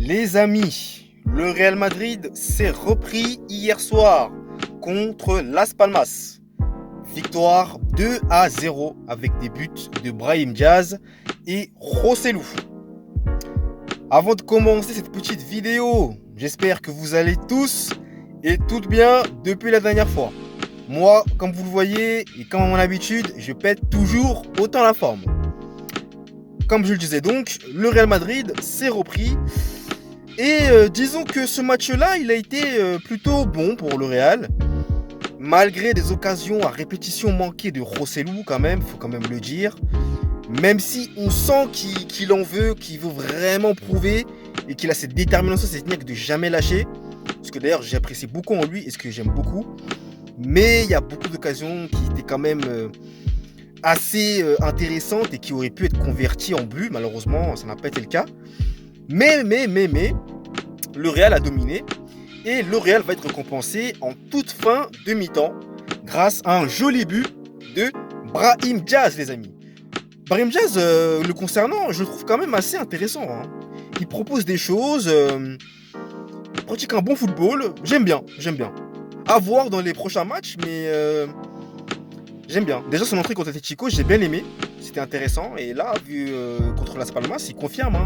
Les amis, le Real Madrid s'est repris hier soir contre Las Palmas. Victoire 2-0 avec des buts de Brahim Diaz et Joselu. Avant de commencer cette petite vidéo, j'espère que vous allez tous et toutes bien depuis la dernière fois. Moi, comme vous le voyez et comme à mon habitude, je pète toujours autant la forme. Comme je le disais donc, le Real Madrid s'est repris. Et disons que ce match-là, il a été plutôt bon pour le Real. Malgré des occasions à répétition manquées de Joselu quand même, faut quand même le dire. Même si on sent qu'il en veut, qu'il veut vraiment prouver et qu'il a cette détermination, cette technique de jamais lâcher. Parce que d'ailleurs, j'apprécie beaucoup en lui et ce que j'aime beaucoup. Mais il y a beaucoup d'occasions qui étaient quand même assez intéressantes et qui auraient pu être converties en but. Malheureusement, ça n'a pas été le cas. Mais, le Real a dominé et le Real va être récompensé en toute fin de mi-temps grâce à un joli but de Brahim Diaz, les amis. Brahim Diaz, le concernant, je le trouve quand même assez intéressant. Il propose des choses, il pratique un bon football, j'aime bien. À voir dans les prochains matchs, mais j'aime bien. Déjà, son entrée contre Atletico, j'ai bien aimé, c'était intéressant. Et là, vu contre Las Palmas, il confirme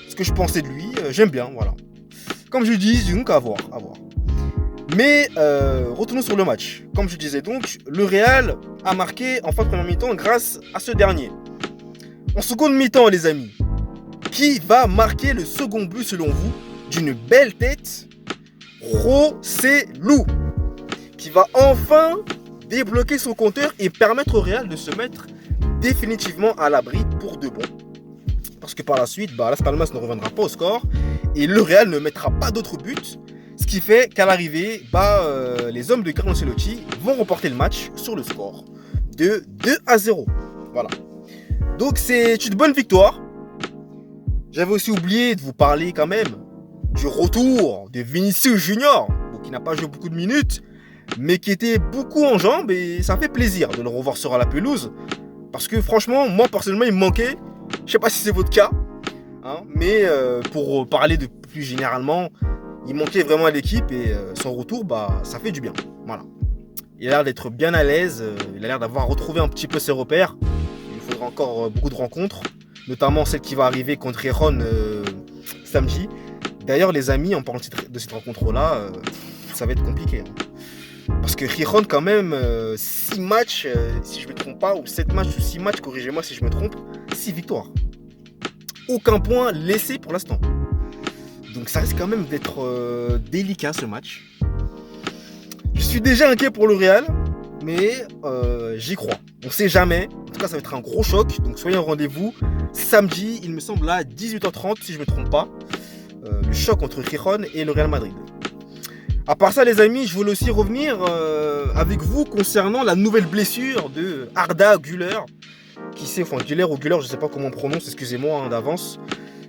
ce que je pensais de lui, j'aime bien, voilà. Comme je dis, donc à voir. Mais retournons sur le match. Comme je disais donc, le Real a marqué en fin de première mi-temps grâce à ce dernier. En seconde mi-temps, les amis, qui va marquer le second but selon vous d'une belle tête? Joselu, qui va enfin débloquer son compteur et permettre au Real de se mettre définitivement à l'abri pour de bon. Parce que par la suite, Las Palmas ne reviendra pas au score et le Real ne mettra pas d'autres buts. Ce qui fait qu'à l'arrivée, les hommes de Carlo Ancelotti vont remporter le match sur le score de 2-0. Voilà. Donc c'est une bonne victoire. J'avais aussi oublié de vous parler quand même du retour de Vinicius Junior, qui n'a pas joué beaucoup de minutes, mais qui était beaucoup en jambes et ça fait plaisir de le revoir sur la pelouse. Parce que franchement, moi personnellement, il me manquait. Je sais pas si c'est votre cas, mais pour parler de plus généralement, il manquait vraiment à l'équipe et son retour, ça fait du bien. Voilà. Il a l'air d'être bien à l'aise, il a l'air d'avoir retrouvé un petit peu ses repères. Il faudra encore beaucoup de rencontres, notamment celle qui va arriver contre Gijón samedi. D'ailleurs, les amis, en parlant de cette rencontre-là, ça va être compliqué. Parce que Gijón, quand même, 6 matchs, si je ne me trompe pas, ou 7 matchs ou 6 matchs, corrigez-moi si je me trompe, 6 victoires. Aucun point laissé pour l'instant. Donc ça risque quand même d'être délicat ce match. Je suis déjà inquiet pour le Real, mais j'y crois. On ne sait jamais. En tout cas, ça va être un gros choc. Donc soyez au rendez-vous samedi, il me semble à 18h30, si je ne me trompe pas. Le choc entre Gijón et le Real Madrid. À part ça, les amis, je voulais aussi revenir avec vous concernant la nouvelle blessure de Arda Güler, Güler ou Güler, je ne sais pas comment on prononce, excusez-moi d'avance,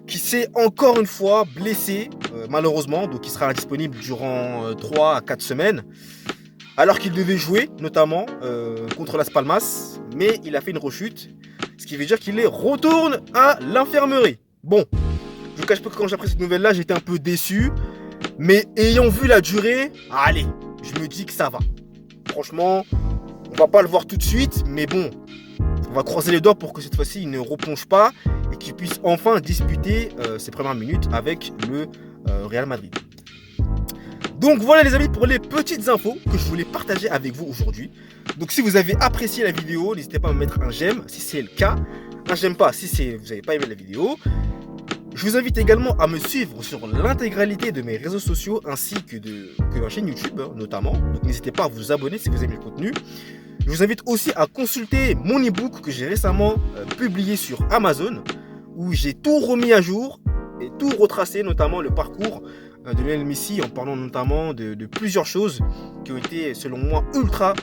qui s'est encore une fois blessé, malheureusement, donc il sera disponible durant 3 à 4 semaines, alors qu'il devait jouer, notamment, contre Las Palmas, mais il a fait une rechute, ce qui veut dire qu'il retourne à l'infirmerie. Bon, je ne vous cache pas que quand j'ai appris cette nouvelle-là, j'étais un peu déçu. Mais ayant vu la durée, allez, je me dis que ça va. Franchement, on va pas le voir tout de suite, mais bon, on va croiser les doigts pour que cette fois-ci, il ne replonge pas et qu'il puisse enfin disputer ses premières minutes avec le Real Madrid. Donc voilà les amis pour les petites infos que je voulais partager avec vous aujourd'hui. Donc si vous avez apprécié la vidéo, n'hésitez pas à me mettre un j'aime si c'est le cas. Un j'aime pas si vous n'avez pas aimé la vidéo. Je vous invite également à me suivre sur l'intégralité de mes réseaux sociaux ainsi que ma chaîne YouTube notamment. Donc n'hésitez pas à vous abonner si vous aimez le contenu. Je vous invite aussi à consulter mon e-book que j'ai récemment publié sur Amazon où j'ai tout remis à jour et tout retracé, notamment le parcours de Lionel Messi en parlant notamment de plusieurs choses qui ont été selon moi ultra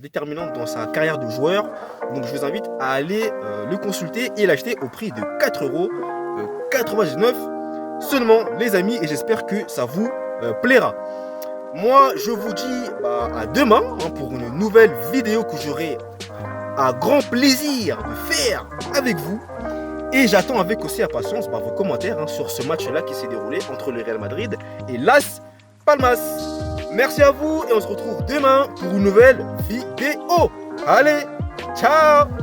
déterminantes dans sa carrière de joueur. Donc je vous invite à aller le consulter et l'acheter au prix de 4,99 € seulement les amis et j'espère que ça vous plaira. Moi je vous dis à demain pour une nouvelle vidéo que j'aurai un grand plaisir de faire avec vous Et j'attends avec aussi impatience vos commentaires sur ce match-là qui s'est déroulé entre le Real Madrid et Las Palmas. Merci à vous et on se retrouve demain pour une nouvelle vidéo. Allez, ciao!